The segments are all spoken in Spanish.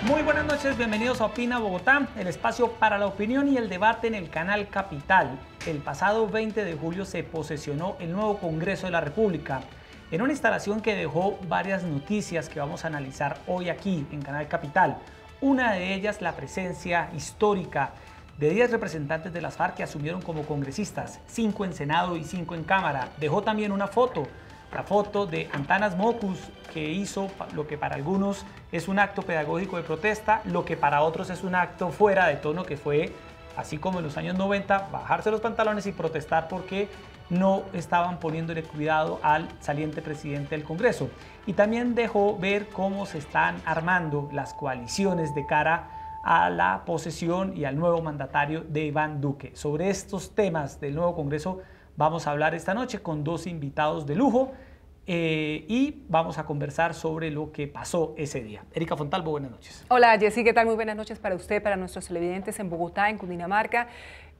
Muy buenas noches, bienvenidos a Opina Bogotá, el espacio para la opinión y el debate en el canal Capital. El pasado 20 de julio se posesionó el nuevo Congreso de la República, en una instalación que dejó varias noticias que vamos a analizar hoy aquí en Canal Capital. Una de ellas, la presencia histórica de 10 representantes de las FARC que asumieron como congresistas, 5 en Senado y 5 en Cámara. Dejó también una foto, la foto de Antanas Mockus, que hizo lo que para algunos es un acto pedagógico de protesta, lo que para otros es un acto fuera de tono, que fue, así como en los años 90, bajarse los pantalones y protestar porque no estaban poniéndole cuidado al saliente presidente del Congreso. Y también dejó ver cómo se están armando las coaliciones de cara a la posesión y al nuevo mandatario de Iván Duque. Sobre estos temas del nuevo Congreso vamos a hablar esta noche con dos invitados de lujo y vamos a conversar sobre lo que pasó ese día. Erika Fontalvo, buenas noches. Hola Jessy, ¿qué tal? Muy buenas noches para usted, para nuestros televidentes en Bogotá, en Cundinamarca,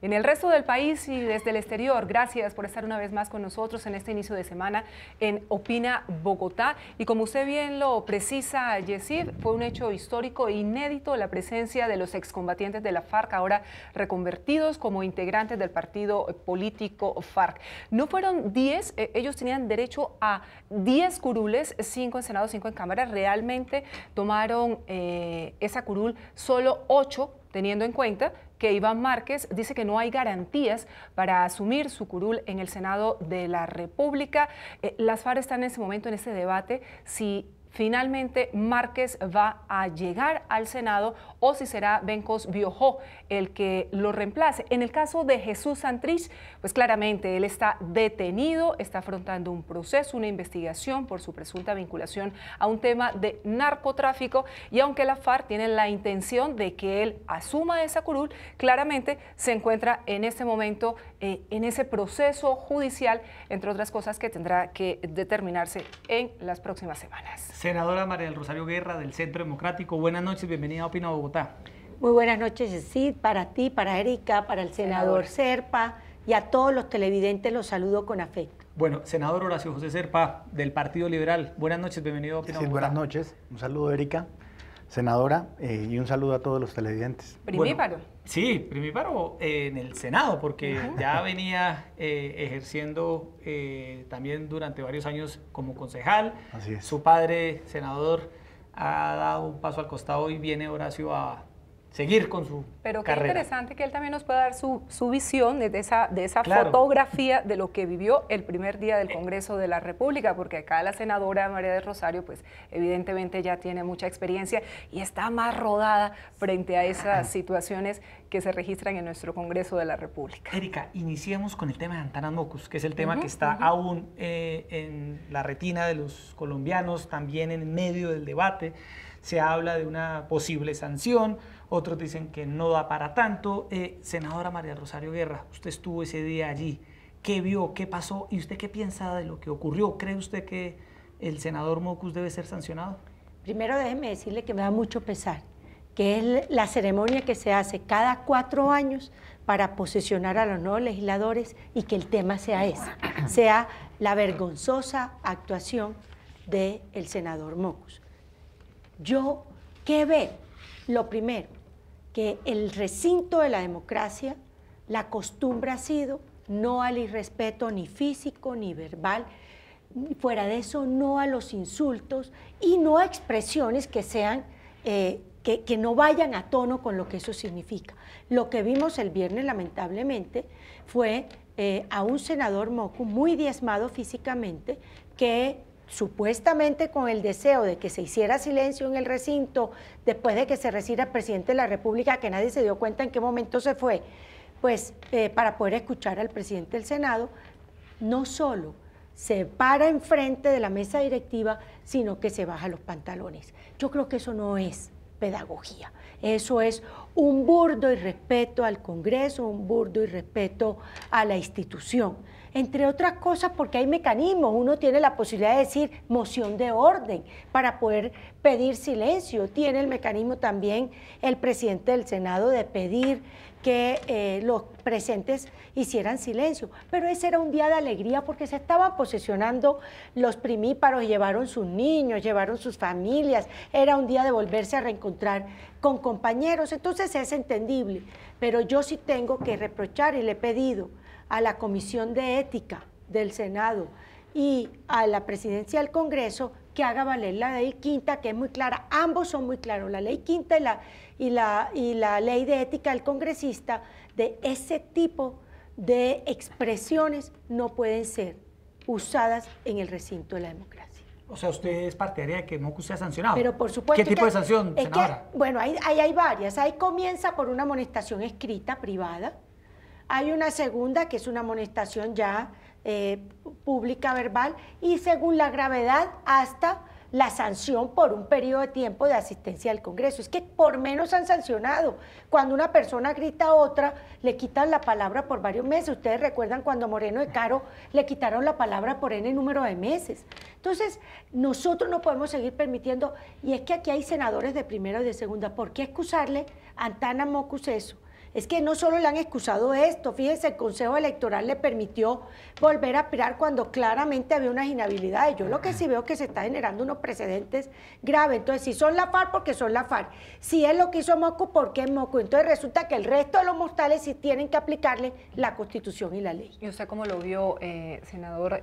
en el resto del país y desde el exterior. Gracias por estar una vez más con nosotros en este inicio de semana en Opina Bogotá. Y como usted bien lo precisa, Jessy, fue un hecho histórico e inédito la presencia de los excombatientes de la FARC, ahora reconvertidos como integrantes del partido político FARC. No fueron 10, ellos tenían derecho a 10 curules, 5 en Senado, 5 en Cámara. Realmente tomaron esa curul solo 8, teniendo en cuenta que Iván Márquez dice que no hay garantías para asumir su curul en el Senado de la República. Las FARC están en ese momento en ese debate si finalmente Márquez va a llegar al Senado o si será Bencos Biojó el que lo reemplace. En el caso de Jesús Santrich, pues claramente él está detenido, está afrontando un proceso, una investigación por su presunta vinculación a un tema de narcotráfico, y aunque la FARC tiene la intención de que él asuma esa curul, claramente se encuentra en este momento en ese proceso judicial, entre otras cosas que tendrá que determinarse en las próximas semanas. Senadora María del Rosario Guerra, del Centro Democrático, buenas noches, bienvenida a Opina Bogotá. Muy buenas noches, Jessy, para ti, para Erika, para el senador Zerpa y a todos los televidentes los saludo con afecto. Bueno, senador Horacio José Zerpa, del Partido Liberal, buenas noches, bienvenido a Opina Bogotá. Buenas noches, un saludo Erika, senadora, y un saludo a todos los televidentes. Primíparo. Bueno, sí, primíparo en el Senado, porque ya venía ejerciendo también durante varios años como concejal. Así es. Su padre, senador, ha dado un paso al costado y viene Horacio a seguir con su Pero qué carrera. interesante que él también nos pueda dar su visión de esa Claro. fotografía de lo que vivió el primer día del Congreso de la República, porque acá la senadora María del Rosario, pues evidentemente ya tiene mucha experiencia y está más rodada frente a esas situaciones que se registran en nuestro Congreso de la República. Erika, iniciemos con el tema de Antanas Mockus, que es el tema que está aún en la retina de los colombianos, también en medio del debate. Se habla de una posible sanción, otros dicen que no da para tanto. Senadora María Rosario Guerra, usted estuvo ese día allí. ¿Qué vio? ¿Qué pasó? ¿Y usted qué piensa de lo que ocurrió? ¿Cree usted que el senador Mockus debe ser sancionado? Primero déjeme decirle que me da mucho pesar, que es la ceremonia que se hace cada 4 años para posesionar a los nuevos legisladores y que el tema sea ese, sea la vergonzosa actuación del senador Mockus. Yo, ¿qué veo? Lo primero, que el recinto de la democracia, la costumbre ha sido no al irrespeto ni físico ni verbal, fuera de eso no a los insultos y no a expresiones que sean, que no vayan a tono con lo que eso significa. Lo que vimos el viernes lamentablemente fue a un senador Mockus muy diezmado físicamente que supuestamente con el deseo de que se hiciera silencio en el recinto después de que se retira el presidente de la República, que nadie se dio cuenta en qué momento se fue, pues para poder escuchar al presidente del Senado, no solo se para enfrente de la mesa directiva, sino que se baja los pantalones. Yo creo que eso no es pedagogía, eso es un burdo irrespeto al Congreso, un burdo irrespeto a la institución. entre otras cosas porque hay mecanismos. Uno tiene la posibilidad de decir moción de orden para poder pedir silencio. Tiene el mecanismo también el presidente del Senado de pedir que los presentes hicieran silencio. Pero ese era un día de alegría porque se estaban posesionando los primíparos, llevaron sus niños, llevaron sus familias, era un día de volverse a reencontrar con compañeros, entonces es entendible. Pero yo sí tengo que reprochar y le he pedido a la Comisión de Ética del Senado y a la Presidencia del Congreso que haga valer la ley quinta, que es muy clara. Ambos son muy claros, la ley quinta y la ley de ética del congresista. De ese tipo de expresiones no pueden ser usadas en el recinto de la democracia. O sea, usted es partidaria de que Mocus sea sancionado. Pero por supuesto. ¿Qué tipo de sanción, senadora? Bueno, ahí hay varias. Ahí comienza por una amonestación escrita, privada. Hay una segunda, que es una amonestación ya pública, verbal, y según la gravedad hasta la sanción por un periodo de tiempo de asistencia al Congreso. Es que por menos han sancionado. Cuando una persona grita a otra, le quitan la palabra por varios meses. Ustedes recuerdan cuando a Moreno de Caro le quitaron la palabra por N número de meses. Entonces, nosotros no podemos seguir permitiendo, y es que aquí hay senadores de primera y de segunda. ¿Por qué excusarle a Antana Mocus eso? Es que no solo le han excusado esto, fíjense, el Consejo Electoral le permitió volver a aspirar cuando claramente había unas inhabilidades. Yo lo que sí veo que se está generando unos precedentes graves. Entonces, si son la FARC, porque son la FARC. Si es lo que hizo Mocus, ¿por qué Mocus? Entonces resulta que el resto de los mortales sí tienen que aplicarle la Constitución y la ley. ¿Y usted cómo lo vio, senador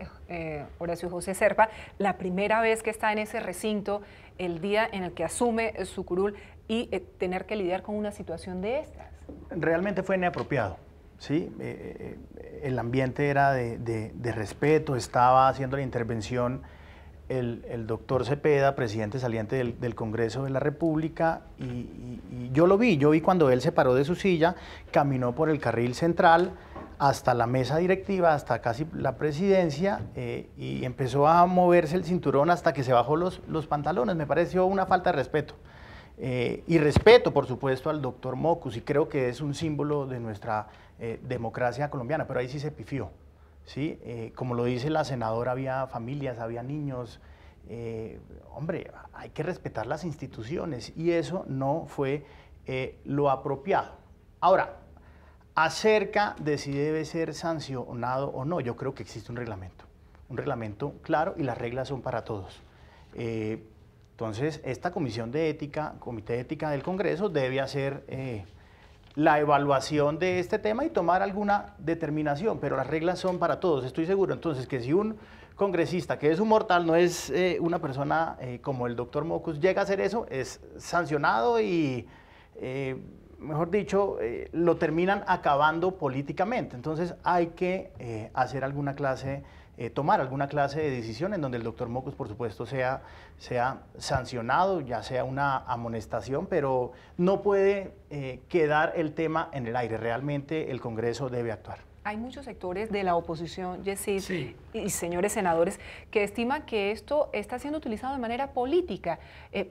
Horacio José Zerpa, la primera vez que está en ese recinto, el día en el que asume su curul y tener que lidiar con una situación de estas? Realmente fue inapropiado, ¿sí? El ambiente era de respeto, estaba haciendo la intervención el doctor Cepeda, presidente saliente del Congreso de la República, y yo lo vi, cuando él se paró de su silla, caminó por el carril central hasta la mesa directiva, hasta casi la presidencia, y empezó a moverse el cinturón hasta que se bajó los pantalones. Me pareció una falta de respeto. Y respeto, por supuesto, al doctor Mocus, y creo que es un símbolo de nuestra democracia colombiana, pero ahí sí se pifió, ¿sí? Como lo dice la senadora, había familias, había niños. Hombre, hay que respetar las instituciones, y eso no fue lo apropiado. Ahora, acerca de si debe ser sancionado o no, yo creo que existe un reglamento claro, y las reglas son para todos. Entonces, esta comisión de ética, comité de ética del Congreso, debe hacer la evaluación de este tema y tomar alguna determinación, pero las reglas son para todos, estoy seguro. Entonces, que si un congresista que es un mortal, no es una persona como el doctor Mocus, llega a hacer eso, es sancionado y, mejor dicho, lo terminan acabando políticamente. Entonces, hay que hacer alguna clase tomar alguna clase de decisión en donde el doctor Mocus, por supuesto, sea sancionado, ya sea una amonestación, pero no puede quedar el tema en el aire. Realmente el Congreso debe actuar. Hay muchos sectores de la oposición, Yesid, sí, y señores senadores, que estiman que esto está siendo utilizado de manera política,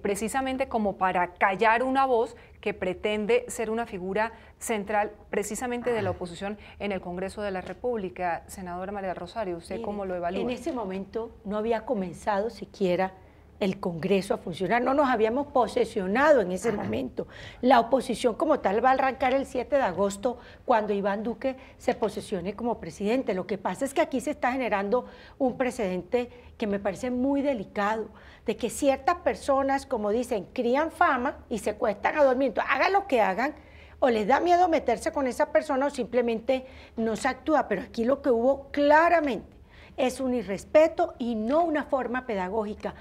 precisamente como para callar una voz que pretende ser una figura central precisamente de la oposición en el Congreso de la República. Senadora María Rosario, ¿usted cómo lo evalúa? En ese momento no había comenzado siquiera el Congreso a funcionar, no nos habíamos posesionado en ese momento. La oposición como tal va a arrancar el 7 de agosto cuando Iván Duque se posesione como presidente. Lo que pasa es que aquí se está generando un precedente que me parece muy delicado, de que ciertas personas, como dicen, crían fama y se cuestan a dormir. Entonces, hagan lo que hagan, o les da miedo meterse con esa persona o simplemente no se actúa. Pero aquí lo que hubo claramente es un irrespeto y no una forma pedagógica.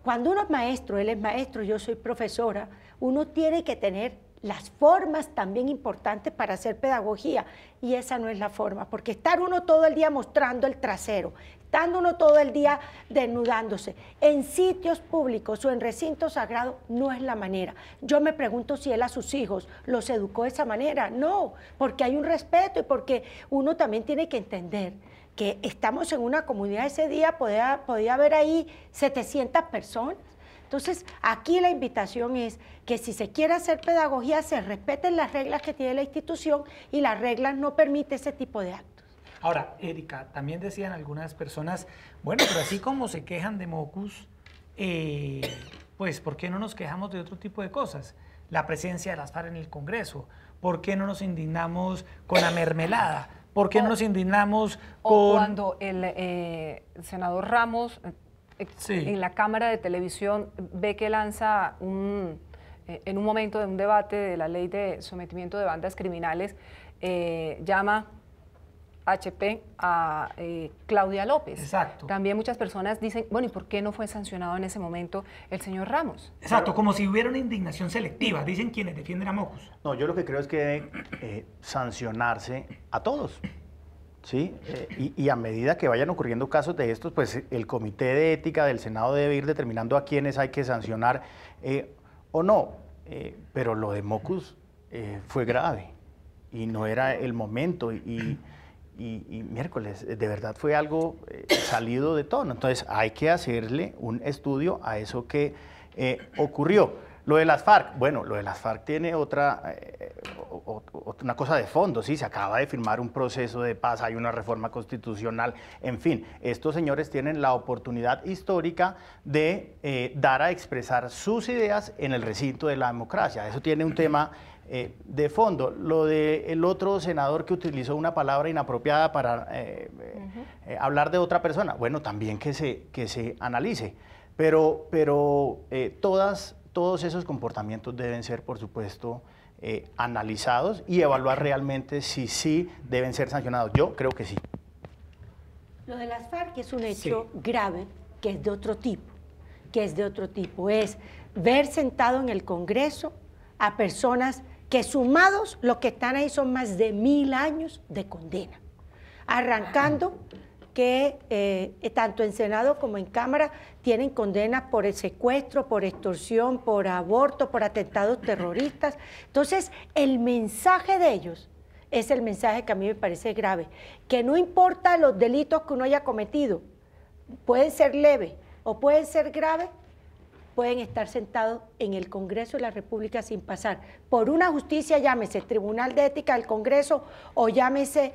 Cuando uno es maestro, él es maestro, yo soy profesora, uno tiene que tener las formas también importantes para hacer pedagogía, y esa no es la forma, porque estar uno todo el día mostrando el trasero, estando uno todo el día desnudándose en sitios públicos o en recintos sagrados no es la manera. Yo me pregunto si él a sus hijos los educó de esa manera. No, porque hay un respeto y porque uno también tiene que entender que estamos en una comunidad. Ese día podía haber ahí 700 personas. Entonces, aquí la invitación es que si se quiere hacer pedagogía, se respeten las reglas que tiene la institución, y las reglas no permiten ese tipo de actos. Ahora, Erika, también decían algunas personas, bueno, pero así como se quejan de Mocus, pues ¿por qué no nos quejamos de otro tipo de cosas? La presencia de las FARC en el Congreso, ¿por qué no nos indignamos con la mermelada? ¿Por qué no nos indignamos con...? O cuando el senador Ramos en la Cámara de Televisión ve que lanza en un momento de un debate de la ley de sometimiento de bandas criminales, llama HP a Claudia López. Exacto. También muchas personas dicen, bueno, ¿y por qué no fue sancionado en ese momento el señor Ramos? Exacto, como si hubiera una indignación selectiva, dicen quienes defienden a Mocus. No, yo lo que creo es que debe sancionarse a todos, ¿sí? Y a medida que vayan ocurriendo casos de estos, pues el Comité de Ética del Senado debe ir determinando a quiénes hay que sancionar o no. Pero lo de Mocus fue grave y no era el momento y miércoles, de verdad fue algo salido de tono. Entonces hay que hacerle un estudio a eso que ocurrió. Lo de las FARC, bueno, lo de las FARC tiene una cosa de fondo, ¿sí? Se acaba de firmar un proceso de paz, hay una reforma constitucional, en fin, estos señores tienen la oportunidad histórica de dar a expresar sus ideas en el recinto de la democracia. Eso tiene un tema de fondo. Lo del otro senador que utilizó una palabra inapropiada para hablar de otra persona, bueno, también que se analice, pero todos esos comportamientos deben ser, por supuesto, analizados y evaluar realmente si sí deben ser sancionados. Yo creo que sí. Lo de las FARC es un hecho grave, que es de otro tipo, es ver sentado en el Congreso a personas que sumados los que están ahí son más de 1000 años de condena, arrancando que tanto en Senado como en Cámara tienen condenas por el secuestro, por extorsión, por aborto, por atentados terroristas. Entonces, el mensaje de ellos es el mensaje que a mí me parece grave, que no importa los delitos que uno haya cometido, pueden ser leves o pueden ser graves, pueden estar sentados en el Congreso de la República sin pasar por una justicia, llámese Tribunal de Ética del Congreso o llámese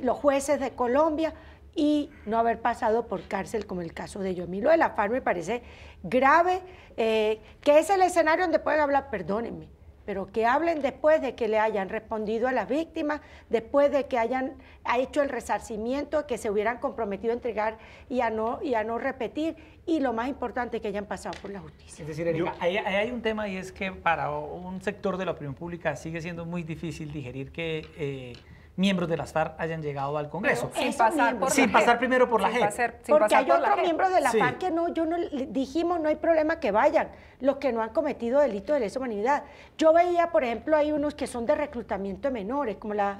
los jueces de Colombia, y no haber pasado por cárcel como el caso de ellos. A mí lo de la FARC me parece grave, que es el escenario donde pueden hablar, perdónenme, pero que hablen después de que le hayan respondido a las víctimas, después de que hayan hecho el resarcimiento, que se hubieran comprometido a entregar y a no repetir, y lo más importante, que hayan pasado por la justicia. Es decir, Erika, ahí hay un tema, y es que para un sector de la opinión pública sigue siendo muy difícil digerir que miembros de las FARC hayan llegado al Congreso. Sin pasar primero por la JEP. Porque hay otros miembros de la FARC que no dijimos, no hay problema que vayan, los que no han cometido delitos de lesa humanidad. Yo veía, por ejemplo, hay unos que son de reclutamiento de menores, como la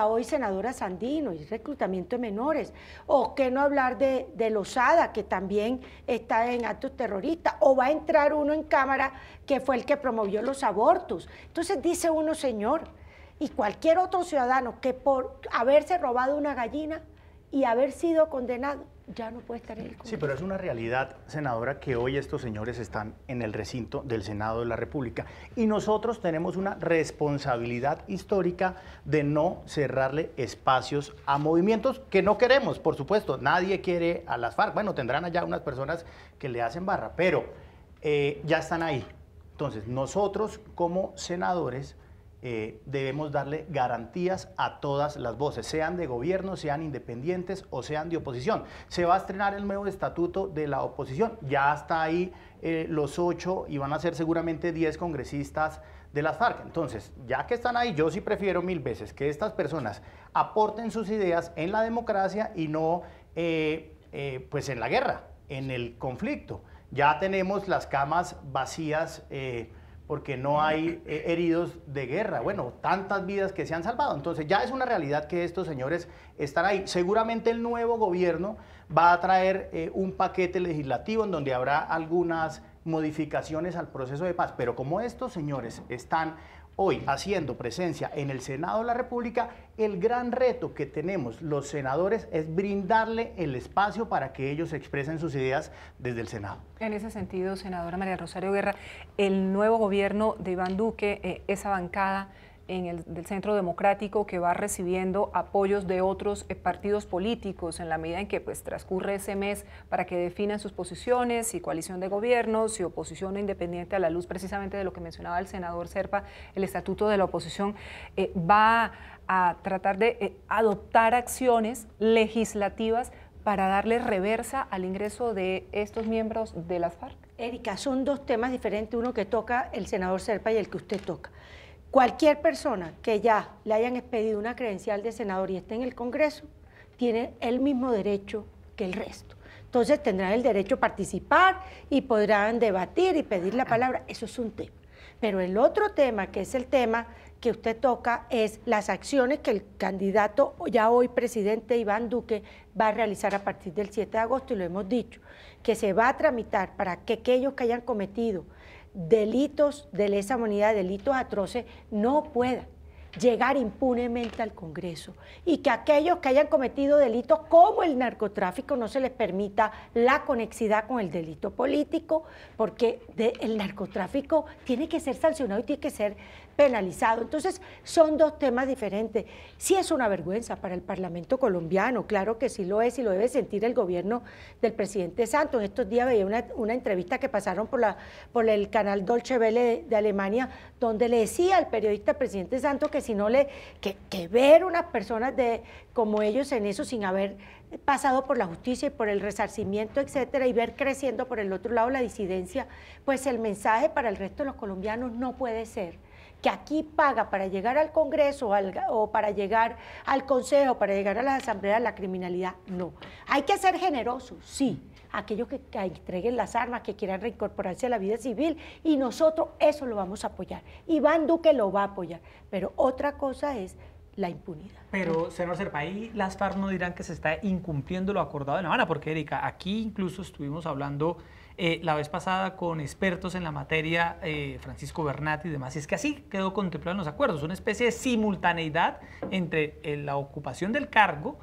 hoy senadora Sandino, y reclutamiento de menores, o que no hablar de Lozada, que también está en actos terroristas, o va a entrar uno en Cámara que fue el que promovió los abortos. Entonces dice uno, señor, y cualquier otro ciudadano que por haberse robado una gallina y haber sido condenado, ya no puede estar en el Congreso. Sí, pero es una realidad, senadora, que hoy estos señores están en el recinto del Senado de la República y nosotros tenemos una responsabilidad histórica de no cerrarle espacios a movimientos que no queremos, por supuesto. Nadie quiere a las FARC. Bueno, tendrán allá unas personas que le hacen barra, pero ya están ahí. Entonces, nosotros como senadores debemos darle garantías a todas las voces, sean de gobierno, sean independientes o sean de oposición. Se va a estrenar el nuevo estatuto de la oposición, ya está ahí los 8 y van a ser seguramente 10 congresistas de las FARC. Entonces, ya que están ahí, yo sí prefiero 1000 veces que estas personas aporten sus ideas en la democracia y no pues en la guerra, en el conflicto. Ya tenemos las camas vacías porque no hay heridos de guerra. Bueno, tantas vidas que se han salvado. Entonces ya es una realidad que estos señores están ahí. Seguramente el nuevo gobierno va a traer un paquete legislativo en donde habrá algunas modificaciones al proceso de paz. Pero como estos señores están hoy haciendo presencia en el Senado de la República, el gran reto que tenemos los senadores es brindarle el espacio para que ellos expresen sus ideas desde el Senado. En ese sentido, senadora María Rosario Guerra, el nuevo gobierno de Iván Duque, esa bancada del Centro Democrático, que va recibiendo apoyos de otros partidos políticos en la medida en que pues transcurre ese mes para que definan sus posiciones, si coalición de gobierno, si oposición o independiente, a la luz precisamente de lo que mencionaba el senador Zerpa, el estatuto de la oposición, va a tratar de adoptar acciones legislativas para darle reversa al ingreso de estos miembros de las FARC? Erika, son dos temas diferentes, uno que toca el senador Zerpa y el que usted toca. Cualquier persona que ya le hayan expedido una credencial de senador y esté en el Congreso, tiene el mismo derecho que el resto. Entonces tendrán el derecho a participar y podrán debatir y pedir la palabra, eso es un tema. Pero el otro tema, que es el tema que usted toca, es las acciones que el candidato, ya hoy presidente Iván Duque, va a realizar a partir del 7 de agosto, y lo hemos dicho, que se va a tramitar para que aquellos que hayan cometido delitos de lesa humanidad, delitos atroces, no puedan llegar impunemente al Congreso, y que aquellos que hayan cometido delitos como el narcotráfico no se les permita la conexidad con el delito político, porque el narcotráfico tiene que ser sancionado y tiene que ser penalizado. Entonces son dos temas diferentes. Sí es una vergüenza para el Parlamento colombiano, claro que sí lo es, y lo debe sentir el gobierno del presidente Santos. En estos días veía una entrevista que pasaron por el canal Deutsche Welle de Alemania, donde le decía al periodista presidente Santos que si no que ver unas personas como ellos en eso, sin haber pasado por la justicia y por el resarcimiento, etcétera, y ver creciendo por el otro lado la disidencia, pues el mensaje para el resto de los colombianos no puede ser que aquí paga para llegar al Congreso o para llegar al Consejo, para llegar a las asambleas la criminalidad. No. Hay que ser generosos, sí, aquellos que entreguen las armas, que quieran reincorporarse a la vida civil, y nosotros eso lo vamos a apoyar. Iván Duque lo va a apoyar, pero otra cosa es la impunidad. Pero, senador Zerpa, ahí las FARC no dirán que se está incumpliendo lo acordado en La Habana, porque, Erika, aquí incluso estuvimos hablando la vez pasada con expertos en la materia, Francisco Bernat y demás, y es que así quedó contemplado en los acuerdos, una especie de simultaneidad entre la ocupación del cargo,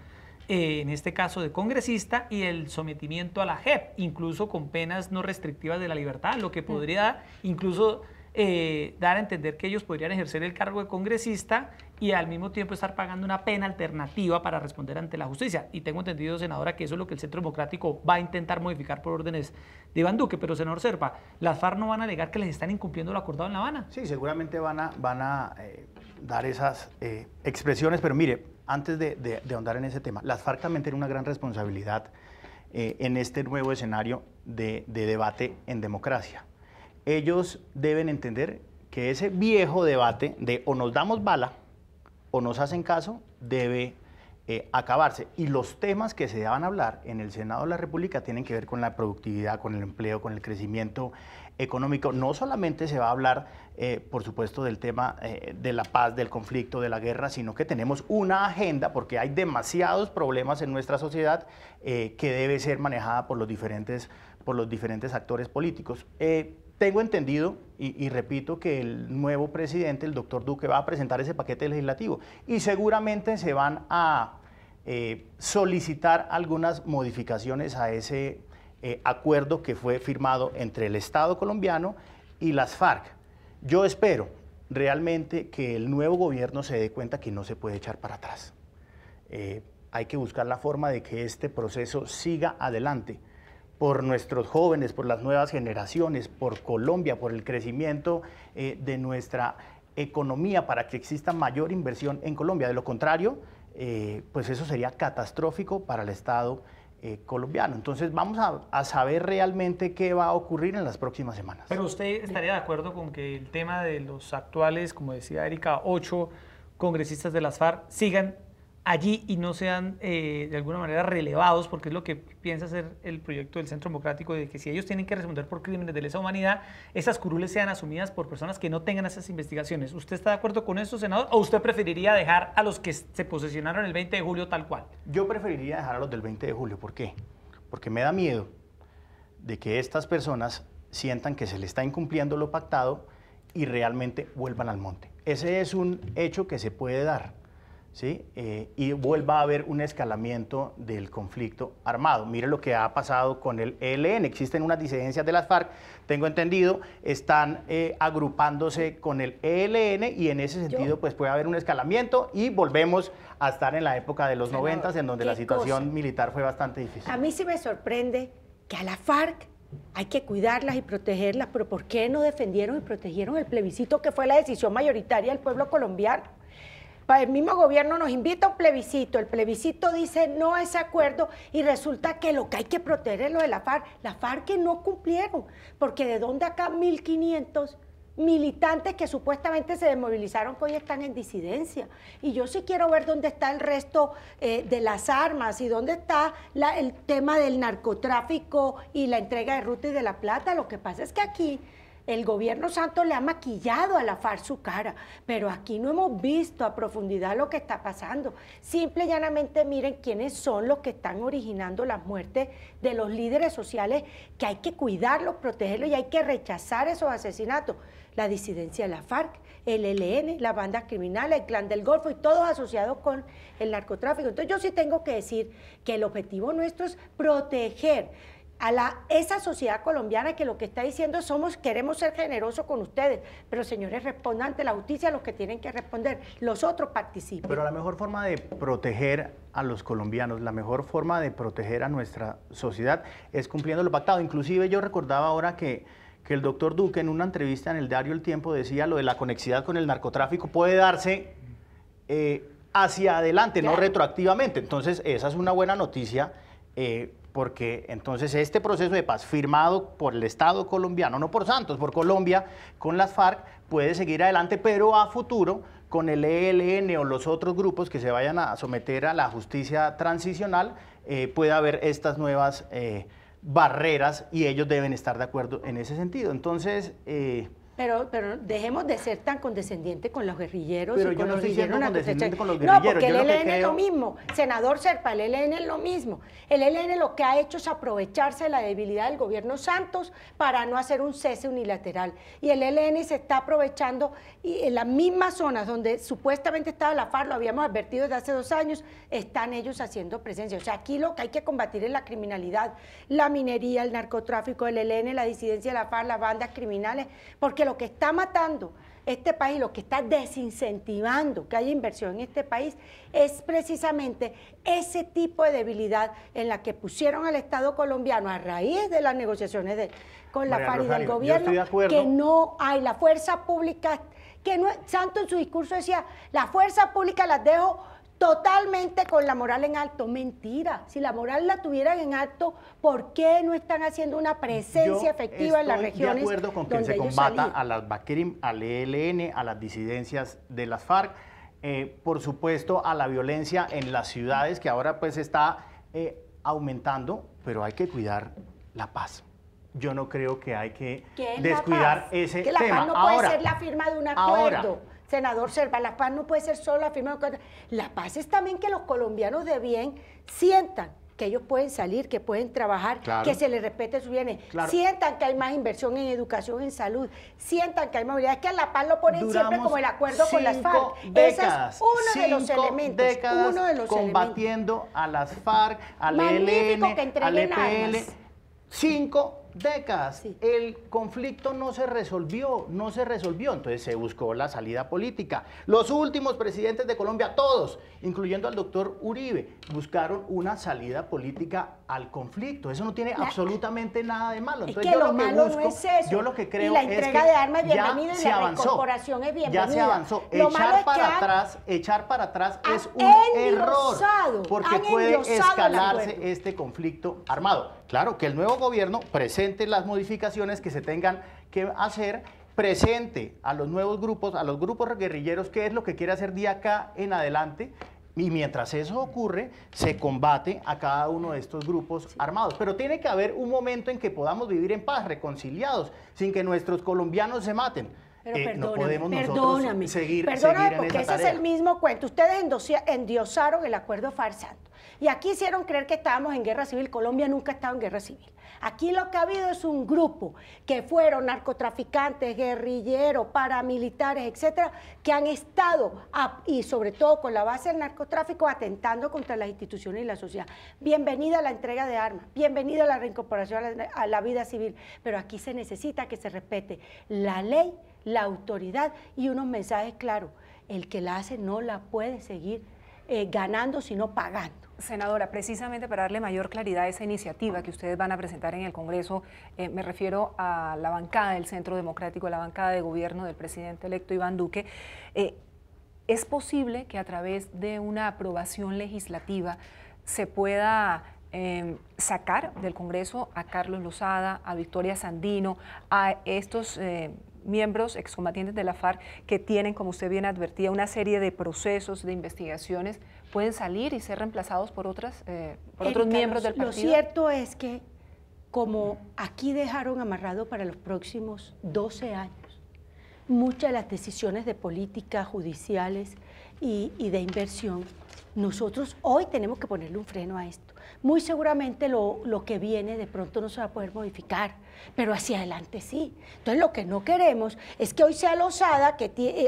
en este caso de congresista, y el sometimiento a la JEP, incluso con penas no restrictivas de la libertad, lo que podría incluso dar a entender que ellos podrían ejercer el cargo de congresista y al mismo tiempo estar pagando una pena alternativa para responder ante la justicia. Y tengo entendido, senadora, que eso es lo que el Centro Democrático va a intentar modificar por órdenes de Iván Duque. Pero, senador Zerpa, ¿las FARC no van a alegar que les están incumpliendo lo acordado en La Habana? Sí, seguramente van a dar esas expresiones, pero mire, antes de ahondar en ese tema, las FARC también tienen una gran responsabilidad en este nuevo escenario de debate en democracia. Ellos deben entender que ese viejo debate de o nos damos bala o nos hacen caso debe acabarse. Y los temas que se van a hablar en el Senado de la República tienen que ver con la productividad, con el empleo, con el crecimiento económico. No solamente se va a hablar, por supuesto, del tema de la paz, del conflicto, de la guerra, sino que tenemos una agenda, porque hay demasiados problemas en nuestra sociedad que debe ser manejada por los diferentes actores políticos. Tengo entendido, y repito, que el nuevo presidente, el doctor Duque, va a presentar ese paquete legislativo y seguramente se van a solicitar algunas modificaciones a ese acuerdo que fue firmado entre el Estado colombiano y las FARC. Yo espero realmente que el nuevo gobierno se dé cuenta que no se puede echar para atrás. Hay que buscar la forma de que este proceso siga adelante, por nuestros jóvenes, por las nuevas generaciones, por Colombia, por el crecimiento de nuestra economía, para que exista mayor inversión en Colombia. De lo contrario, pues eso sería catastrófico para el Estado colombiano. Entonces vamos a saber realmente qué va a ocurrir en las próximas semanas. Pero usted estaría de acuerdo con que el tema de los actuales, como decía Erika, 8 congresistas de las FARC sigan allí y no sean de alguna manera relevados, porque es lo que piensa hacer el proyecto del Centro Democrático, de que si ellos tienen que responder por crímenes de lesa humanidad, esas curules sean asumidas por personas que no tengan esas investigaciones? ¿Usted está de acuerdo con eso, senador, o usted preferiría dejar a los que se posesionaron el 20 de julio tal cual? Yo preferiría dejar a los del 20 de julio. ¿Por qué? Porque me da miedo de que estas personas sientan que se les está incumpliendo lo pactado y realmente vuelvan al monte. Ese es un hecho que se puede dar. ¿sí? Y vuelva a haber un escalamiento del conflicto armado. Mire lo que ha pasado con el ELN. Existen unas disidencias de las FARC, tengo entendido, están agrupándose con el ELN y en ese sentido pues puede haber un escalamiento y volvemos a estar en la época de los 90, en donde la situación militar fue bastante difícil. A mí sí me sorprende que a la FARC hay que cuidarlas y protegerlas, pero ¿por qué no defendieron y protegieron el plebiscito que fue la decisión mayoritaria del pueblo colombiano? El mismo gobierno nos invita a un plebiscito, el plebiscito dice no a ese acuerdo y resulta que lo que hay que proteger es lo de la FARC que no cumplieron, porque ¿de dónde acá 1.500 militantes que supuestamente se desmovilizaron que hoy están en disidencia? Y yo sí quiero ver dónde está el resto de las armas y dónde está el tema del narcotráfico y la entrega de Ruta y de la Plata. Lo que pasa es que aquí el gobierno Santos le ha maquillado a la FARC su cara, pero aquí no hemos visto a profundidad lo que está pasando. Simple y llanamente miren quiénes son los que están originando las muertes de los líderes sociales, que hay que cuidarlos, protegerlos y hay que rechazar esos asesinatos. La disidencia de la FARC, el ELN, las bandas criminales, el Clan del Golfo y todos asociados con el narcotráfico. Entonces yo sí tengo que decir que el objetivo nuestro es proteger a esa sociedad colombiana que lo que está diciendo queremos ser generosos con ustedes, pero señores, respondan ante la justicia los que tienen que responder, los otros participen. Pero la mejor forma de proteger a los colombianos, la mejor forma de proteger a nuestra sociedad es cumpliendo lo pactado. Inclusive yo recordaba ahora que el doctor Duque en una entrevista en el diario El Tiempo decía lo de la conexidad con el narcotráfico puede darse hacia adelante, no retroactivamente. Entonces esa es una buena noticia, porque entonces este proceso de paz firmado por el Estado colombiano, no por Santos, por Colombia, con las FARC, puede seguir adelante, pero a futuro con el ELN o los otros grupos que se vayan a someter a la justicia transicional, puede haber estas nuevas barreras y ellos deben estar de acuerdo en ese sentido. Entonces... Pero dejemos de ser tan condescendientes con los guerrilleros. Pero y yo con no los estoy siendo condescendiente con los guerrilleros. guerrilleros. No, porque el ELN es lo mismo. Senador Serpa, el ELN es lo mismo. El ELN lo que ha hecho es aprovecharse de la debilidad del gobierno Santos para no hacer un cese unilateral. Y el ELN se está aprovechando y en las mismas zonas donde supuestamente estaba la FARC, lo habíamos advertido desde hace 2 años, están ellos haciendo presencia. O sea, aquí lo que hay que combatir es la criminalidad, la minería, el narcotráfico, el ELN, la disidencia de la FARC, las bandas criminales, porque lo que está matando este país, lo que está desincentivando que haya inversión en este país, es precisamente ese tipo de debilidad en la que pusieron al Estado colombiano a raíz de las negociaciones con la FARC y del gobierno, que no hay la fuerza pública, que no, Santos en su discurso decía, la fuerza pública las dejo totalmente con la moral en alto. Mentira, si la moral la tuvieran en alto, ¿por qué no están haciendo una presencia efectiva en las regiones? Yo estoy de acuerdo con que se combata a las BACRIM, al ELN, a las disidencias de las FARC, por supuesto a la violencia en las ciudades que ahora pues está aumentando, pero hay que cuidar la paz. Yo no creo que hay que descuidar ese tema. Que la paz no puede ser la firma de un acuerdo. Senador Serpa, la paz no puede ser solo la firma de un acuerdo. La paz es también que los colombianos de bien sientan que ellos pueden salir, que pueden trabajar, que se les respete sus bienes, sientan que hay más inversión en educación, en salud, sientan que hay movilidad. Es que la paz lo ponen siempre como el acuerdo con las FARC. Ese es uno de los elementos. Combatiendo a las FARC, al ELN, al EPL. 5 décadas. Sí. El conflicto no se resolvió. Entonces se buscó la salida política. Los últimos presidentes de Colombia, todos, incluyendo al doctor Uribe, buscaron una salida política al conflicto. Eso no tiene absolutamente nada de malo. Entonces, es que lo malo no es eso. Yo lo que creo y la entrega de armas es bienvenida y la reincorporación es bienvenida. Ya se avanzó. Echar para atrás es un error, porque puede escalarse este conflicto armado. Claro, que el nuevo gobierno presente las modificaciones que se tengan que hacer, presente a los nuevos grupos, a los grupos guerrilleros, qué es lo que quiere hacer de acá en adelante, y mientras eso ocurre, se combate a cada uno de estos grupos armados. Pero tiene que haber un momento en que podamos vivir en paz, reconciliados, sin que nuestros colombianos se maten. Pero no podemos nosotros seguir en porque esa ese es el mismo cuento. Ustedes endiosaron el acuerdo FARC-Santos y aquí hicieron creer que estábamos en guerra civil. Colombia nunca ha estado en guerra civil. Aquí lo que ha habido es un grupo que fueron narcotraficantes, guerrilleros, paramilitares, etcétera, que han estado, y sobre todo con la base del narcotráfico, atentando contra las instituciones y la sociedad. Bienvenida a la entrega de armas, bienvenida a la reincorporación a la vida civil, pero aquí se necesita que se respete la ley, la autoridad y unos mensajes claros. El que la hace no la puede seguir ganando, sino pagando. Senadora, precisamente para darle mayor claridad a esa iniciativa que ustedes van a presentar en el Congreso, me refiero a la bancada del Centro Democrático, la bancada de gobierno del presidente electo Iván Duque, ¿es posible que a través de una aprobación legislativa se pueda sacar del Congreso a Carlos Lozada, a Victoria Sandino, a estos miembros excombatientes de la FARC que tienen, como usted bien advertía, una serie de procesos, de investigaciones, pueden salir y ser reemplazados por otros miembros del partido? Lo cierto es que, como aquí dejaron amarrado para los próximos 12 años, muchas de las decisiones de política, judiciales y de inversión, nosotros hoy tenemos que ponerle un freno a esto. Muy seguramente lo que viene de pronto no se va a poder modificar, pero hacia adelante sí. Entonces lo que no queremos es que hoy sea Lozada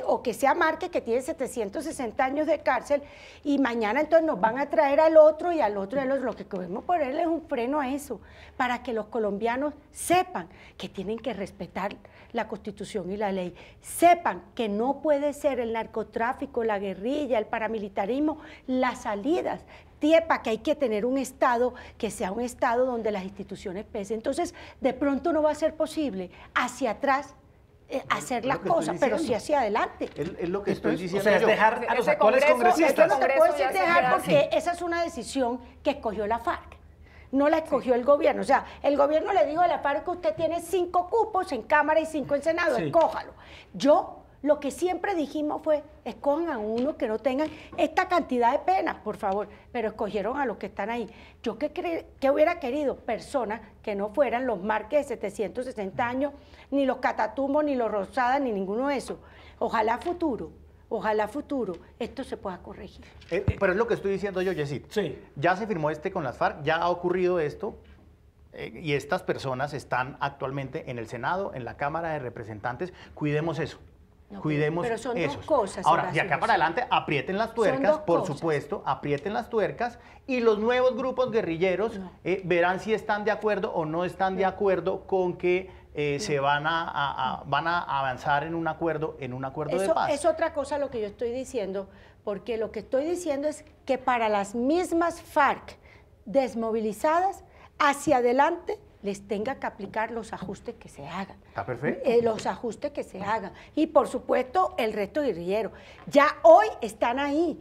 o que sea Márquez, que tiene 760 años de cárcel, y mañana entonces nos van a traer al otro y al otro y al otro. Lo que queremos ponerle es un freno a eso, para que los colombianos sepan que tienen que respetar la Constitución y la ley, sepan que no puede ser el narcotráfico, la guerrilla, el paramilitarismo, las salidas, para que hay que tener un Estado que sea un Estado donde las instituciones pesen. Entonces, de pronto no va a ser posible hacia atrás hacer las cosas, pero sí hacia adelante. Es lo que estoy diciendo. O sea, es dejar a los actuales congresistas. Esto no te puedo decir dejar porque esa es una decisión que escogió la FARC. No la escogió el gobierno. O sea, el gobierno le dijo a la FARC que usted tiene 5 cupos en Cámara y 5 en Senado, escójalo. Lo que siempre dijimos fue, escojan a uno que no tengan esta cantidad de penas, por favor, pero escogieron a los que están ahí. Yo que hubiera querido personas que no fueran los Márquez de 760 años, ni los Catatumbo, ni los Rosada, ni ninguno de esos. Ojalá futuro, esto se pueda corregir. Pero es lo que estoy diciendo yo, Yesid. Sí. Ya se firmó con las FARC, ya ha ocurrido esto, y estas personas están actualmente en el Senado, en la Cámara de Representantes. Cuidemos eso. No, Cuidemos pero son esos. dos cosas. Ahora, de acá para adelante, aprieten las tuercas, por supuesto, aprieten las tuercas, y los nuevos grupos guerrilleros verán si están de acuerdo o no están de acuerdo con que se van a avanzar en un acuerdo de paz. Es otra cosa lo que yo estoy diciendo, porque lo que estoy diciendo es que para las mismas FARC desmovilizadas, hacia adelante les tenga que aplicar los ajustes que se hagan. Está perfecto. Los ajustes que se hagan. Y por supuesto el resto guerrillero. Ya hoy están ahí,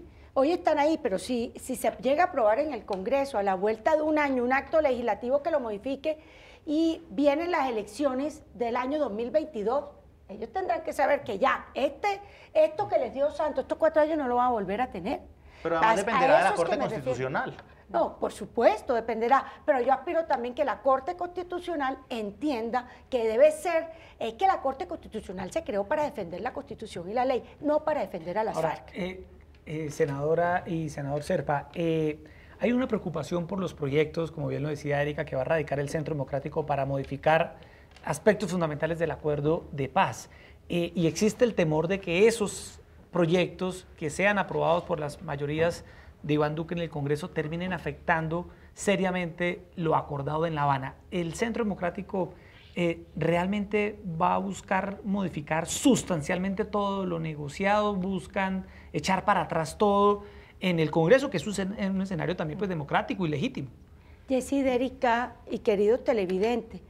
pero si se llega a aprobar en el Congreso a la vuelta de un año un acto legislativo que lo modifique y vienen las elecciones del año 2022, ellos tendrán que saber que ya esto que les dio Santos, estos 4 años no lo van a volver a tener. Pero además dependerá de la Corte Constitucional. No, por supuesto, dependerá, pero yo aspiro también que la Corte Constitucional entienda que debe ser, que la Corte Constitucional se creó para defender la Constitución y la ley, no para defender a las FARC. Senadora y senador Zerpa, hay una preocupación por los proyectos, como bien lo decía Erika, que va a radicar el Centro Democrático para modificar aspectos fundamentales del acuerdo de paz. Y existe el temor de que esos proyectos que sean aprobados por las mayorías de Iván Duque en el Congreso terminen afectando seriamente lo acordado en La Habana. ¿El Centro Democrático realmente va a buscar modificar sustancialmente todo lo negociado? ¿Buscan echar para atrás todo en el Congreso, que es un escenario también pues, democrático y legítimo? Yesid, Erika y querido televidente,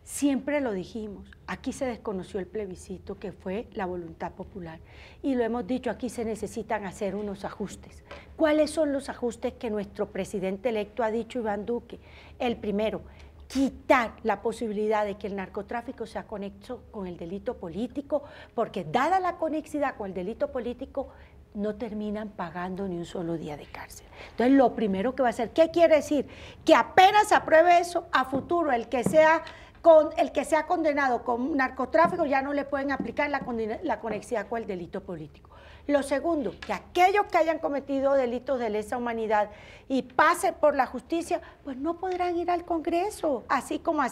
siempre lo dijimos, aquí se desconoció el plebiscito que fue la voluntad popular y lo hemos dicho, aquí se necesitan hacer unos ajustes. ¿Cuáles son los ajustes que nuestro presidente electo ha dicho, Iván Duque? El primero, quitar la posibilidad de que el narcotráfico sea conexo con el delito político, porque dada la conexidad con el delito político, no terminan pagando ni un solo día de cárcel. Entonces, lo primero que va a hacer, ¿qué quiere decir? Que apenas apruebe eso, a futuro, el que sea con el que sea condenado con narcotráfico ya no le pueden aplicar la conexidad con el delito político. Lo segundo, que aquellos que hayan cometido delitos de lesa humanidad y pasen por la justicia, pues no podrán ir al Congreso, así como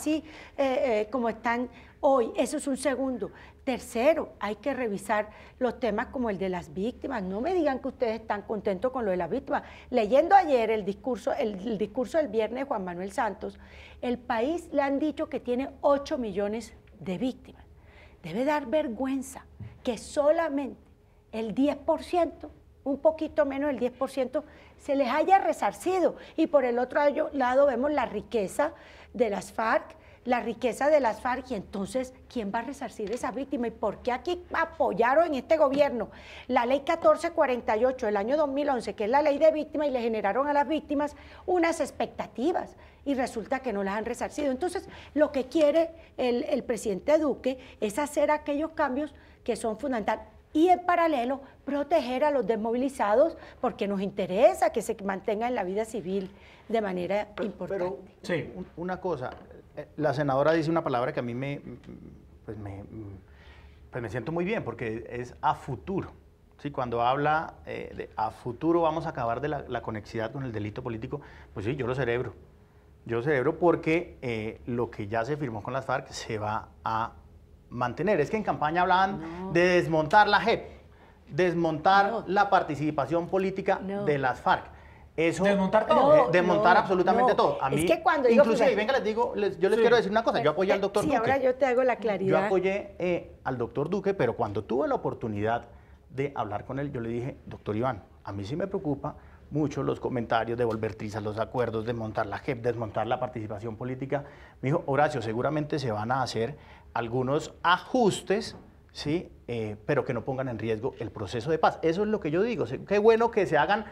están hoy. Eso es un segundo. Tercero, hay que revisar los temas como el de las víctimas. No me digan que ustedes están contentos con lo de las víctimas. Leyendo ayer el discurso del viernes de Juan Manuel Santos, el país le han dicho que tiene 8 millones de víctimas. Debe dar vergüenza que solamente el 10%, un poquito menos del 10%, se les haya resarcido. Y por el otro lado vemos la riqueza de las FARC, y entonces, ¿quién va a resarcir esa víctima? ¿Y por qué aquí apoyaron en este gobierno la ley 1448 del año 2011, que es la ley de víctimas, y le generaron a las víctimas unas expectativas? Y resulta que no las han resarcido. Entonces, lo que quiere el presidente Duque es hacer aquellos cambios que son fundamentales. Y en paralelo, proteger a los desmovilizados, porque nos interesa que se mantengan en la vida civil de manera importante. Pero sí, una cosa, la senadora dice una palabra que a mí me siento muy bien, porque es a futuro. ¿Sí? Cuando habla de a futuro vamos a acabar de la conexidad con el delito político, pues sí, yo lo celebro. Yo lo celebro porque lo que ya se firmó con las FARC se va a mantener. Es que en campaña hablaban de desmontar la JEP, desmontar la participación política de las FARC. Eso, desmontar todo. Desmontar absolutamente todo. A mí, es que cuando inclusive, venga, yo les quiero decir una cosa, yo apoyé al doctor Duque. Ahora yo te hago la claridad. Yo apoyé al doctor Duque, pero cuando tuve la oportunidad de hablar con él, yo le dije, doctor Iván, a mí sí me preocupa mucho los comentarios de volver trizas los acuerdos, desmontar la JEP, desmontar la participación política. Me dijo, Horacio, seguramente se van a hacer algunos ajustes, ¿sí? Pero que no pongan en riesgo el proceso de paz. Eso es lo que yo digo. Qué bueno que se hagan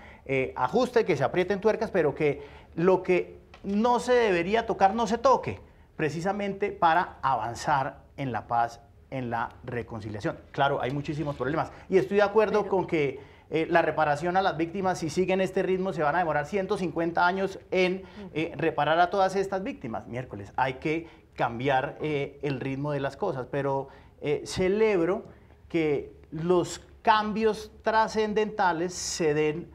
ajustes, que se aprieten tuercas, pero que lo que no se debería tocar no se toque, precisamente para avanzar en la paz, en la reconciliación. Claro, hay muchísimos problemas y estoy de acuerdo con que la reparación a las víctimas, si siguen este ritmo, se van a demorar 150 años en reparar a todas estas víctimas. Miércoles, hay que cambiar el ritmo de las cosas, pero celebro que los cambios trascendentales se den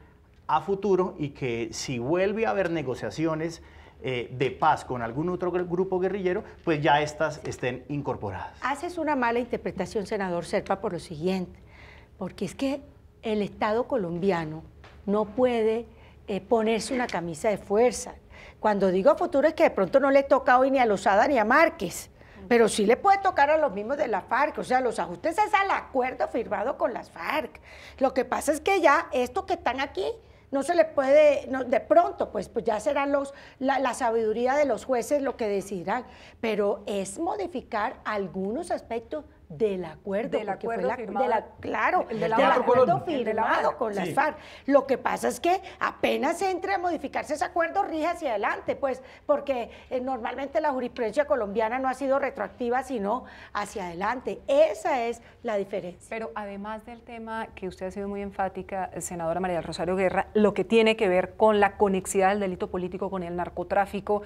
a futuro y que si vuelve a haber negociaciones de paz con algún otro grupo guerrillero, pues ya estas estén incorporadas. Haces una mala interpretación, senador Serpa, por lo siguiente, porque es que el Estado colombiano no puede ponerse una camisa de fuerza. Cuando digo a futuro es que de pronto no le toca hoy ni a Lozada ni a Márquez, pero sí le puede tocar a los mismos de la FARC, o sea, los ajustes es al acuerdo firmado con las FARC. Lo que pasa es que ya estos que están aquí no se les puede, de pronto, pues ya serán la sabiduría de los jueces lo que decidirán, pero es modificar algunos aspectos del acuerdo, del acuerdo firmado, del acuerdo firmado con las FARC. Lo que pasa es que apenas entre a modificarse ese acuerdo, rige hacia adelante, pues, porque normalmente la jurisprudencia colombiana no ha sido retroactiva, sino hacia adelante. Esa es la diferencia. Pero además del tema que usted ha sido muy enfática, senadora María del Rosario Guerra, lo que tiene que ver con la conexidad del delito político con el narcotráfico,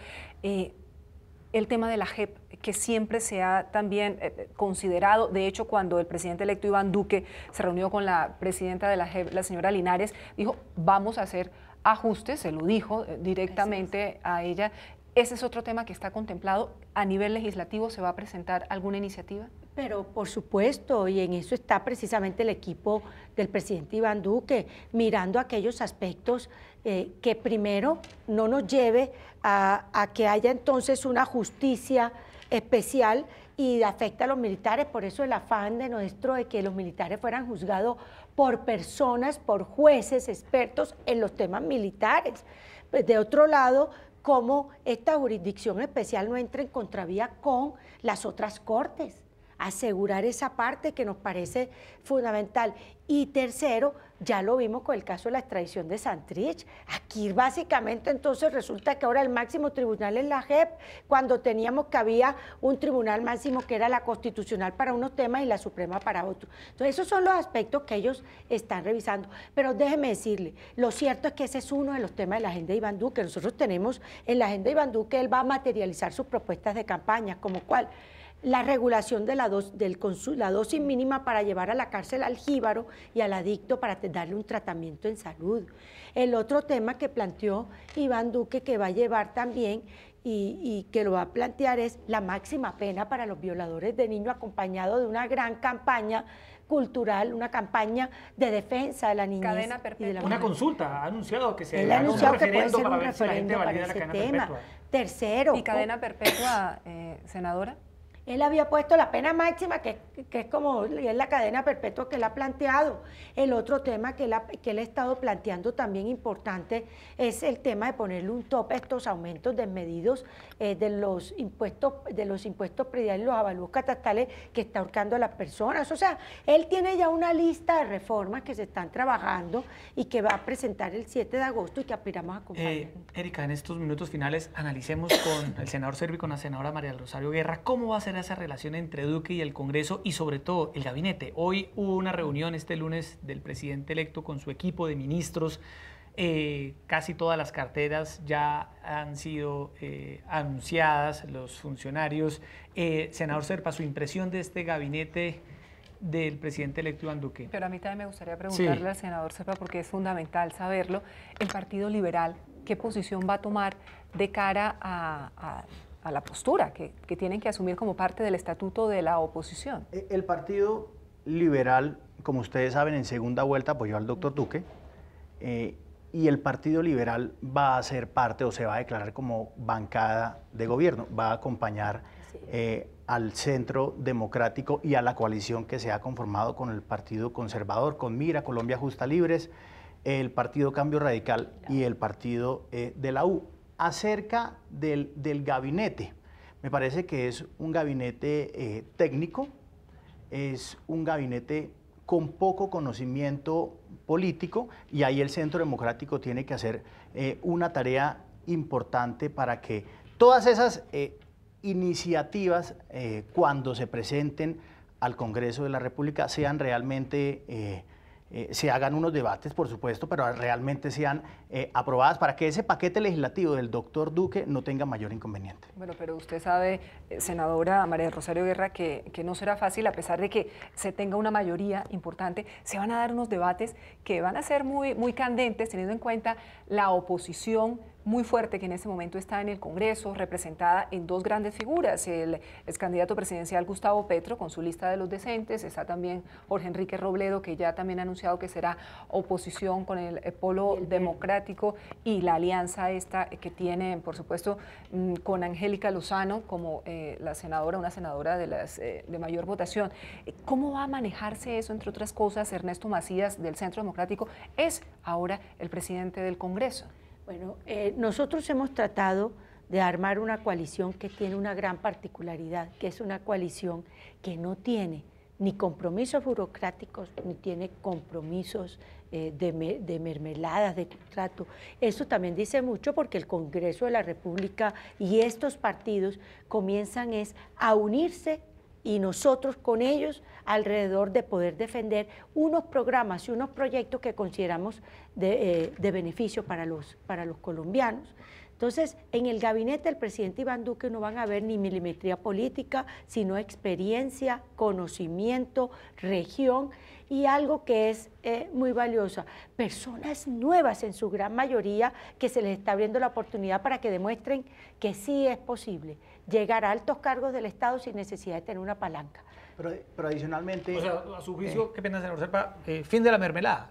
el tema de la JEP, que siempre se ha también considerado, de hecho, cuando el presidente electo Iván Duque se reunió con la presidenta de la JEP, la señora Linares, dijo, vamos a hacer ajustes, se lo dijo directamente a ella. ¿Ese es otro tema que está contemplado? ¿A nivel legislativo se va a presentar alguna iniciativa? Pero por supuesto, y en eso está precisamente el equipo del presidente Iván Duque, mirando aquellos aspectos que primero no nos lleve a que haya entonces una justicia especial y afecta a los militares. Por eso el afán de nuestro de que los militares fueran juzgados por personas, por jueces expertos en los temas militares. Pues de otro lado, cómo esta jurisdicción especial no entra en contravía con las otras cortes. asegurar esa parte que nos parece fundamental. Y tercero, ya lo vimos con el caso de la extradición de Santrich. Aquí básicamente entonces resulta que ahora el máximo tribunal es la JEP, cuando teníamos que había un tribunal máximo que era la constitucional para unos temas y la suprema para otros. Entonces esos son los aspectos que ellos están revisando. Pero déjeme decirle, lo cierto es que ese es uno de los temas de la agenda de Iván Duque. Nosotros tenemos en la agenda de Iván Duque, él va a materializar sus propuestas de campaña, como cuál. La regulación de la dosis mínima para llevar a la cárcel al jíbaro y al adicto para darle un tratamiento en salud. El otro tema que planteó Iván Duque, que va a llevar también y que lo va a plantear, es la máxima pena para los violadores de niños, acompañado de una gran campaña cultural, una campaña de defensa de la niñez. Cadena perpetua. Una consulta, ha anunciado que se Él ha anunciado que puede ser para un ver si la gente referendo para valida la ese cadena tema. perpetua. Tercero. ¿Y cadena perpetua, senadora? Él había puesto la pena máxima, que es como es la cadena perpetua que él ha planteado. El otro tema que él ha estado planteando también importante es el tema de ponerle un tope a estos aumentos desmedidos de los impuestos prediales, los avalúos catastales que está ahorcando a las personas. O sea, él tiene ya una lista de reformas que se están trabajando y que va a presentar el 7 de agosto y que aspiramos a acompañar. Erika, en estos minutos finales analicemos con el senador Servi y con la senadora María del Rosario Guerra cómo va a ser esa relación entre Duque y el Congreso y sobre todo el gabinete. Hoy hubo una reunión este lunes del presidente electo con su equipo de ministros. Casi todas las carteras ya han sido anunciadas, los funcionarios. Senador Serpa, su impresión de este gabinete del presidente electo Iván Duque. Pero a mí también me gustaría preguntarle al senador Serpa, porque es fundamental saberlo, el Partido Liberal, ¿qué posición va a tomar de cara a la postura que tienen que asumir como parte del estatuto de la oposición? El Partido Liberal, como ustedes saben, en segunda vuelta apoyó al doctor Duque, y el Partido Liberal va a ser parte o se va a declarar como bancada de gobierno, va a acompañar al Centro Democrático y a la coalición que se ha conformado con el Partido Conservador, con Mira, Colombia Justa Libres, el Partido Cambio Radical y el Partido de la U. Acerca del gabinete, me parece que es un gabinete técnico, es un gabinete con poco conocimiento político, y ahí el Centro Democrático tiene que hacer una tarea importante para que todas esas iniciativas, cuando se presenten al Congreso de la República, sean realmente se hagan unos debates, por supuesto, pero realmente sean aprobadas para que ese paquete legislativo del doctor Duque no tenga mayor inconveniente. Bueno, pero usted sabe, senadora María del Rosario Guerra, que no será fácil, a pesar de que se tenga una mayoría importante. Se van a dar unos debates que van a ser muy, muy candentes, teniendo en cuenta la oposición muy fuerte que en este momento está en el Congreso, representada en dos grandes figuras: el ex candidato presidencial Gustavo Petro con su lista de los decentes, está también Jorge Enrique Robledo, que ya también ha anunciado que será oposición con el Polo Democrático, y la alianza esta que tiene, por supuesto, con Angélica Lozano como la senadora, una senadora de las de mayor votación. ¿Cómo va a manejarse eso, entre otras cosas? Ernesto Macías, del Centro Democrático, es ahora el presidente del Congreso. Bueno, nosotros hemos tratado de armar una coalición que tiene una gran particularidad, que es una coalición que no tiene ni compromisos burocráticos, ni tiene compromisos de mermeladas, de contrato. Eso también dice mucho, porque el Congreso de la República y estos partidos comienzan a unirse, y nosotros con ellos alrededor de poder defender unos programas y unos proyectos que consideramos de beneficio para los colombianos. Entonces, en el gabinete del presidente Iván Duque no van a ver ni milimetría política, sino experiencia, conocimiento, región y algo que es muy valioso, personas nuevas en su gran mayoría, que se les está abriendo la oportunidad para que demuestren que sí es posible llegar a altos cargos del Estado sin necesidad de tener una palanca. Pero adicionalmente... O sea, a su juicio, qué pena, senador Serpa, fin de la mermelada.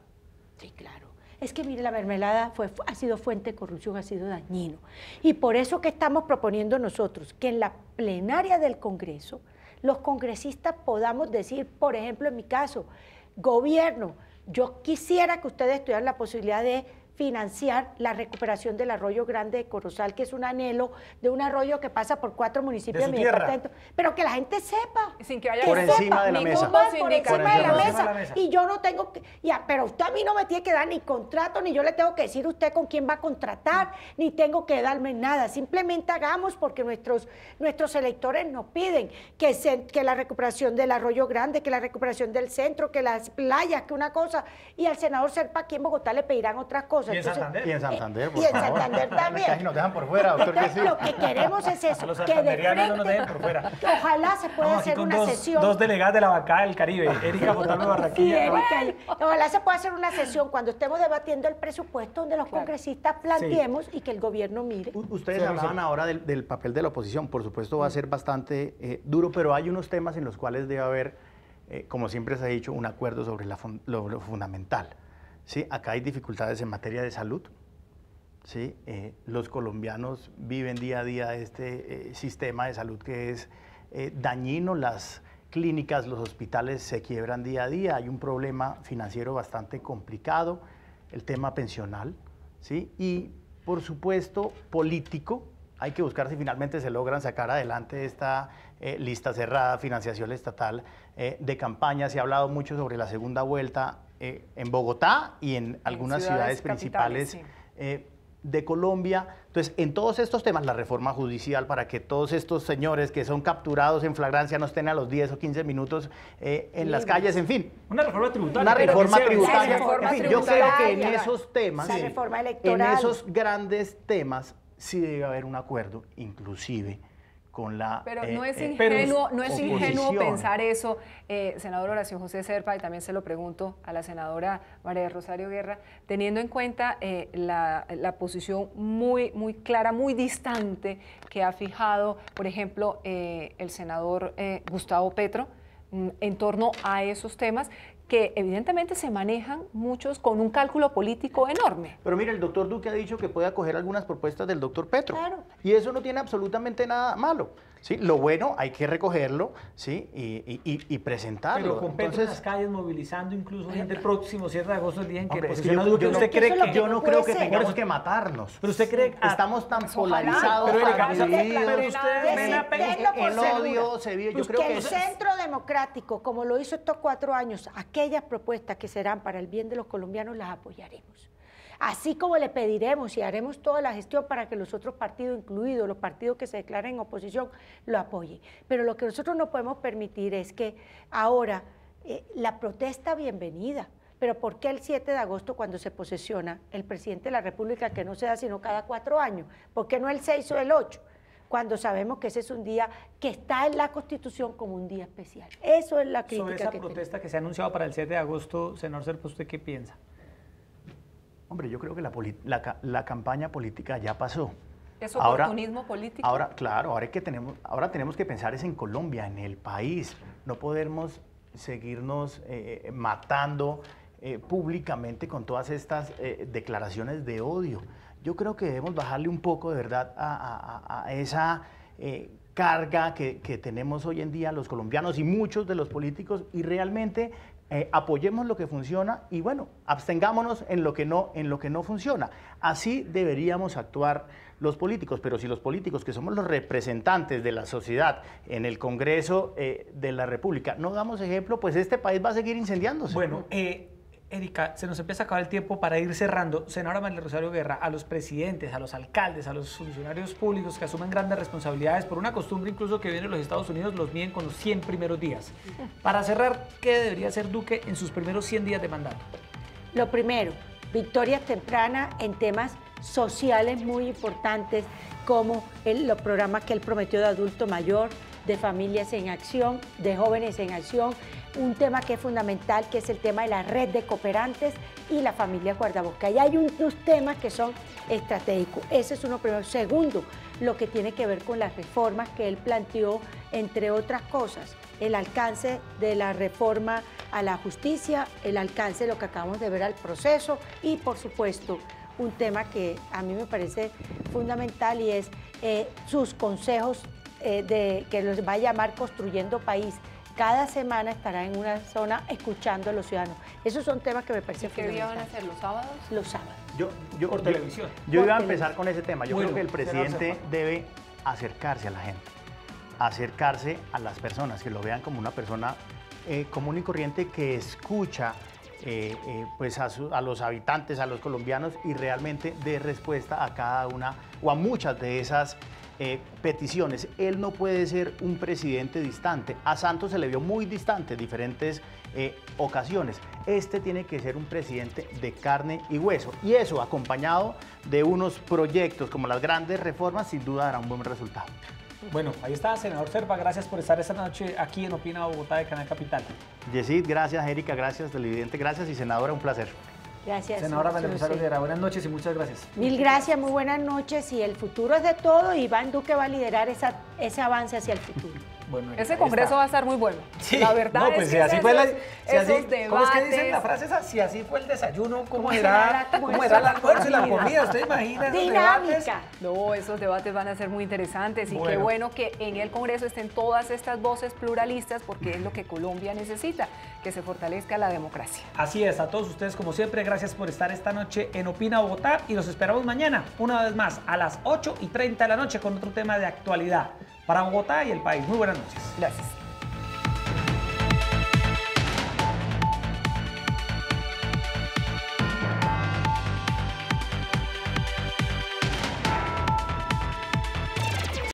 Sí, claro. Es que, mire, la mermelada ha sido fuente de corrupción, ha sido dañino. Y por eso que estamos proponiendo nosotros que en la plenaria del Congreso los congresistas podamos decir, por ejemplo, en mi caso, gobierno, yo quisiera que ustedes tuvieran la posibilidad de financiar la recuperación del arroyo Grande de Corozal, que es un anhelo de un arroyo que pasa por 4 municipios de mi tierra. departamento, pero que la gente sepa. Sin que haya Por encima de la mesa. Por encima de la Por mesa. Y yo no tengo que, ya, pero usted a mí no me tiene que dar ni contrato, ni yo le tengo que decir a usted con quién va a contratar, ni tengo que darme nada. Simplemente hagamos porque nuestros electores nos piden que la recuperación del arroyo Grande, que la recuperación del centro, que las playas, que una cosa. Y al senador Serpa aquí en Bogotá le pedirán otras cosas. ¿Y en Santander? Y en Santander, por y en favor. Santander también. Casi nos dejan por fuera, doctor. Que sí. Lo que queremos es A eso, los que de santanderianos no nos frente, dejen por fuera. ojalá se pueda Estamos aquí hacer con una sesión. dos delegadas de la bancada del Caribe, Erika Montalvo Sí, Barranquilla. Erika, ojalá se pueda hacer una sesión cuando estemos debatiendo el presupuesto donde los congresistas planteemos y que el gobierno mire. Ustedes Sí, hablaban sí. ahora del papel de la oposición, por supuesto va a ser bastante duro, pero hay unos temas en los cuales debe haber, como siempre se ha dicho, un acuerdo sobre lo fundamental. ¿Sí? Acá hay dificultades en materia de salud. ¿Sí? Los colombianos viven día a día este sistema de salud que es dañino, las clínicas, los hospitales se quiebran día a día, hay un problema financiero bastante complicado, el tema pensional, ¿sí? Y por supuesto político, hay que buscar si finalmente se logran sacar adelante esta lista cerrada, financiación estatal de campaña. Se ha hablado mucho sobre la segunda vuelta en Bogotá y en algunas ciudades principales sí. De Colombia. Entonces, en todos estos temas, la reforma judicial para que todos estos señores que son capturados en flagrancia no estén a los 10 o 15 minutos en las calles, en fin. Una reforma tributaria. Una reforma tributaria. La reforma En fin, yo creo que en tributaria, esos temas, la reforma en electoral. esos grandes temas, sí debe haber un acuerdo, inclusive con la Pero no es pero ingenuo oposición. pensar eso, senador Horacio José Serpa, y también se lo pregunto a la senadora María del Rosario Guerra, teniendo en cuenta la posición muy clara, muy distante que ha fijado, por ejemplo, el senador Gustavo Petro en torno a esos temas que evidentemente se manejan muchos con un cálculo político enorme. Pero mire, el doctor Duque ha dicho que puede acoger algunas propuestas del doctor Petro. Claro. Y eso no tiene absolutamente nada malo. ¿Sí? Lo bueno hay que recogerlo, ¿sí? y presentarlo. Pero con Petro en las Entonces, calles movilizando incluso gente el próximo 7 de agosto, el día en que hombre, es que posiciona a Duque, yo no- ¿usted cree eso es lo que...? que yo no no creo puede que ser. tengamos que matarnos. Pero usted cree que... Estamos tan Pues ojalá, polarizados, pero Erika, tan divididos. pero ustedes ven a Denlo por el seguro. odio se vive. Yo Pues creo que el Centro Democrático, como lo hizo estos 4 años, aquellas propuestas que serán para el bien de los colombianos las apoyaremos. Así como le pediremos y haremos toda la gestión para que los otros partidos, incluidos los partidos que se declaren en oposición, lo apoyen. Pero lo que nosotros no podemos permitir es que ahora la protesta bienvenida, pero ¿por qué el 7 de agosto cuando se posesiona el presidente de la República, que no se da sino cada 4 años? ¿Por qué no el 6 o el 8? Cuando sabemos que ese es un día que está en la Constitución como un día especial. Eso es la crítica Sobre esa que protesta que se ha anunciado para el 7 de agosto, senador Serpa, ¿usted qué piensa? Hombre, yo creo que la campaña política ya pasó. ¿Es oportunismo político? Ahora, claro, ahora tenemos que pensar es en Colombia, en el país. No podemos seguirnos matando públicamente con todas estas declaraciones de odio. Yo creo que debemos bajarle un poco de verdad a esa carga que tenemos hoy en día los colombianos y muchos de los políticos y realmente apoyemos lo que funciona y bueno, abstengámonos en lo que no funciona. Así deberíamos actuar los políticos, pero si los políticos, que somos los representantes de la sociedad en el Congreso de la República, no damos ejemplo, pues este país va a seguir incendiándose. Bueno, Erika, se nos empieza a acabar el tiempo para ir cerrando. Senadora María Rosario Guerra, a los presidentes, a los alcaldes, a los funcionarios públicos que asumen grandes responsabilidades por una costumbre incluso que viene de los Estados Unidos, los miden con los 100 primeros días. Para cerrar, ¿qué debería hacer Duque en sus primeros 100 días de mandato? Lo primero, victorias tempranas en temas sociales muy importantes como los programas que él prometió de adulto mayor, de familias en acción, de jóvenes en acción, un tema que es fundamental, que es el tema de la red de cooperantes y la familia guardabosques. Ahí hay unos temas que son estratégicos. Ese es uno primero. Segundo, lo que tiene que ver con las reformas que él planteó, entre otras cosas, el alcance de la reforma a la justicia, el alcance de lo que acabamos de ver al proceso y, por supuesto, un tema que a mí me parece fundamental y es sus consejos que los va a llamar Construyendo País. Cada semana estará en una zona escuchando a los ciudadanos. Esos son temas que me parecen ¿Qué día van a fundamentales. ser? ¿Los sábados? Los sábados. por televisión. Yo iba a empezar con ese tema. Yo Bueno, creo que el presidente debe acercarse a la gente, acercarse a las personas, que lo vean como una persona común y corriente que escucha pues a los habitantes, a los colombianos, y realmente dé respuesta a cada una o a muchas de esas peticiones. Él no puede ser un presidente distante. A Santos se le vio muy distante en diferentes ocasiones. Este tiene que ser un presidente de carne y hueso, y eso acompañado de unos proyectos como las grandes reformas, sin duda dará un buen resultado. Bueno, ahí está, senador Serpa, gracias por estar esta noche aquí en Opina Bogotá de Canal Capital. Yesid, gracias. Erika, gracias. Televidente, gracias. Y senadora, un placer. Gracias. Senadora María Rosario Olivera, buenas noches y muchas gracias. Mil gracias, muy buenas noches. Y el futuro es de todo, y Iván Duque va a liderar ese avance hacia el futuro. Bueno, ese congreso va a estar muy bueno. Sí, la verdad no, pues es si que así fue esos debates. ¿Cómo es que dicen la frase esa? Si así fue el desayuno, ¿cómo será el almuerzo y la comida? ¿Usted imagina esos debates? Dinámica. No, esos debates van a ser muy interesantes, y qué bueno que en el Congreso estén todas estas voces pluralistas, porque es lo que Colombia necesita, que se fortalezca la democracia. Así es, a todos ustedes como siempre, gracias por estar esta noche en Opina Bogotá, y los esperamos mañana, una vez más, a las 8:30 de la noche con otro tema de actualidad para Bogotá y el país. Muy buenas noches. Gracias.